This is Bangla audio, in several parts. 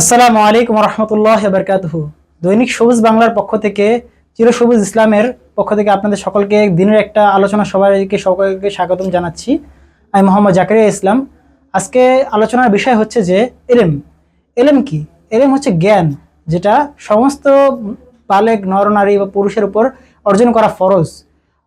আসসালামু আলাইকুম রহমতুল্লাহ বারকাতুহু। দৈনিক সবুজ বাংলার পক্ষ থেকে, চিরসবুজ ইসলামের পক্ষ থেকে আপনাদের সকলকে দিনের একটা আলোচনা সকলকে স্বাগতম জানাচ্ছি। আমি মোহাম্মদ জাকারিয়া ইসলাম। আজকে আলোচনার বিষয় হচ্ছে যে এলেম। এলেম কি? এলেম হচ্ছে জ্ঞান, যেটা সমস্ত বালেগ নরনারী বা পুরুষের উপর অর্জন করা ফরজ।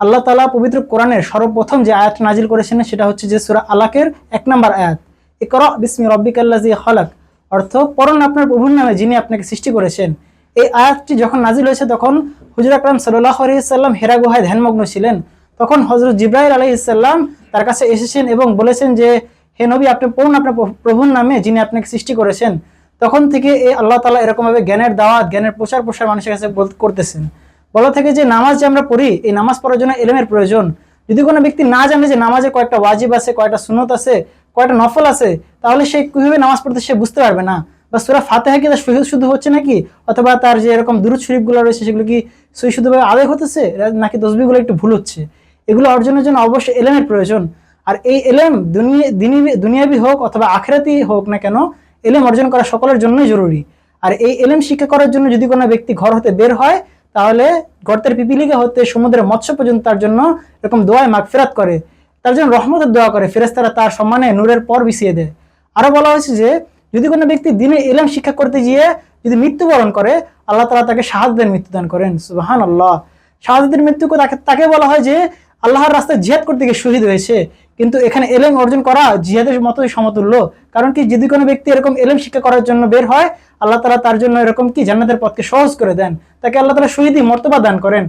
আল্লাহ তাআলা পবিত্র কোরআনের সর্বপ্রথম যে আয়াত নাজিল করেছেন সেটা হচ্ছে যে সূরা আলাকের 1 নম্বর আয়াত, ইকরা বিসমি রব্বিকাল্লাযী খালাক, অর্থ পড়ুন আপনার প্রভুর নামে যিনি আপনাকে সৃষ্টি করেছেন। এই আয়াতটি যখন নাজিল হয়েছে তখন হুজুর আকরাম সাল্লাল্লাহু আলাইহি ওয়াসাল্লাম হেরা গুহায় ধ্যানমগ্ন ছিলেন। তখন হযরত জিবরাইল আলাইহিস সালাম তার কাছে এসেছেন এবং বলেছেন যে, হে নবী, আপনি পড়ুন আপনার প্রভুর নামে যিনি আপনাকে সৃষ্টি করেছেন। তখন থেকে এই আল্লাহ তাআলা এরকমভাবে জ্ঞানের দাওয়াত, জ্ঞানের প্রচার মানুষের কাছে করতেছেন। বলা থেকে যে নামাজ যে আমরা পড়ি, এই নামাজ পড়ার জন্য এলেমের প্রয়োজন। যদি কোনো ব্যক্তি না জানে যে নামাজের কয়েকটা ওয়াজিব আছে, কয়টা সুন্নত আছে, কয়টা নফল আছে, তাহলে সে কিভাবে নামাজ পড়তে সে বুঝতে পারবে না। বা সূরা ফাতিহা কি শুদ্ধ হচ্ছে নাকি, অথবা তার যে এরকম দুরূদ শরীফগুলো রয়েছে সেগুলো কি শুদ্ধভাবে আদায় হতেছে, নাকি তসবিহগুলো একটু ভুল হচ্ছে। এগুলো অর্জনের জন্য অবশ্যই এলেমের প্রয়োজন। আর এই এলেম দুনিয়াবি হোক অথবা আখিরাতি হোক না কেন, এলেম অর্জন করা সকলের জন্যই জরুরি। আর এই এলেম শিক্ষা করার জন্য যদি কোনো ব্যক্তি ঘর হতে বের হয়, তাহলে গর্তের পিপিলিকা হতে সমুদ্রের মৎস্য পর্যন্ত তার জন্য এরকম দোয়ায় মাগফিরাত করে, তার জন্য রহমতের দোয়া করে, ফেরেশতারা তার সম্মানে নূরের পর বিছিয়ে দেয়। আরো বলা হয়েছে যে যদি কোনো ব্যক্তি দিনে ইলম শিক্ষা করতে গিয়ে যদি মৃত্যুবরণ করে, আল্লাহ তাআলা তাকে শাহাদাতের মৃত্যু দান করেন। সুবহানাল্লাহ। শাহাদাতের মৃত্যু তাকে বলা হয় যে আল্লাহর রাস্তায় জিহাদ করতে গিয়ে শহীদ হয়েছে। কিন্তু এখানে এলেম অর্জন করা জিহাদের মতোই সমতুল্য। কারণ কি, যদি কোনো ব্যক্তি এরকম এলেম শিক্ষা করার জন্য বের হয়, আল্লাহ তাআলা তার জন্য এরকম কি জান্নাতের পথকে সহজ করে দেন, তাকে আল্লাহ তাআলা শহীদি মর্তবা দান করেন।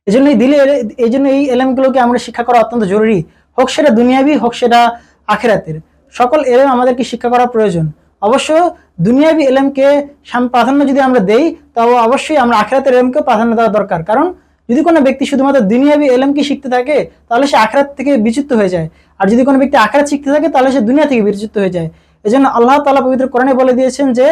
এই জন্য এই এলেমগুলোকে আমরা শিক্ষা করা অত্যন্ত জরুরি, হোক সেটা দুনিয়াবি হোক সেটা আখিরাতের। সকল এলেম আমাদেরকে শিক্ষা করা প্রয়োজন। অবশ্য দুনিয়াবি এলেমকে প্রাধান্য যদি আমরা দেই, তবে অবশ্যই আমরা আখিরাতের এলেমকেও প্রাধান্য দেওয়া দরকার। কারণ যদি কোনো ব্যক্তি শুধুমাত্র দুনিয়াবি এলেমকে শিখতে থাকে, তাহলে সে আখিরাত থেকে বিচ্যুত হয়ে যায়। আর যদি কোনো ব্যক্তি আখিরাত শিখতে থাকে, তাহলে সে দুনিয়া থেকে বিচ্যুত হয়ে যায়। এজন্য আল্লাহ তাআলা পবিত্র কোরআনে বলে দিয়েছেন যে,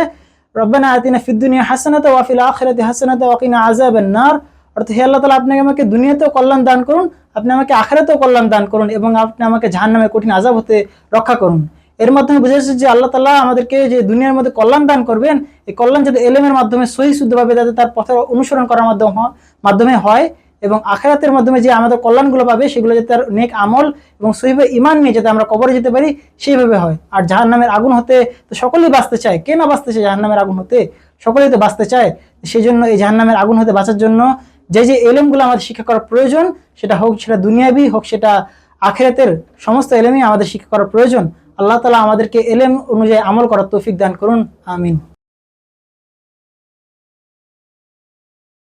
রব্বানা আতিনা ফিদ দুনিয়া হাসানাতাও ওয়া ফিল আখিরাতি হাসানাতাও ওয়া কিনা আযাবান নার। অর্থাৎ হে আল্লাহ তাআলা, আপনি আমাকে দুনিয়াতেও কল্যাণ দান করুন, আপনি আমাকে আখিরাতেও কল্যাণ দান করুন, এবং আপনি আমাকে জাহান্নামের কঠিন আযাব হতে রক্ষা করুন। এর মাধ্যমে বোঝা যাচ্ছে যে আল্লাহ তাআলা আমাদেরকে যে দুনিয়ার মধ্যে কল্যাণ দান করবেন, এই কল্যাণ যাতে এলেমের মাধ্যমে সহি শুদ্ধভাবে যাতে তার পথে অনুসরণ করার মাধ্যমে হয়, এবং আখিরাতের মাধ্যমে যে আমাদের কল্যাণগুলো পাবে সেগুলো যাতে তার নেক আমল এবং সহিভাবে ঈমান নিয়ে যাতে আমরা কবরে যেতে পারি, সেইভাবে হয়। আর জাহান্নামের আগুন হতে তো সকলেই বাঁচতে চায়, কে না বাঁচতে চায় জাহান্নামের আগুন হতে? সকলেই তো বাঁচতে চায়। সেই জন্য এই জাহান্নামের আগুন হতে বাঁচার জন্য যে এলেমগুলো আমাদের শিক্ষা করা প্রয়োজন, সেটা হোক সেটা দুনিয়াবি হোক সেটা আখিরাতের, সমস্ত এলেমই আমাদের শিক্ষা করা প্রয়োজন। আল্লাহ তাআলা আমাদেরকে এলেম অনুযায়ী আমল করার তৌফিক দান করুন। আমিন।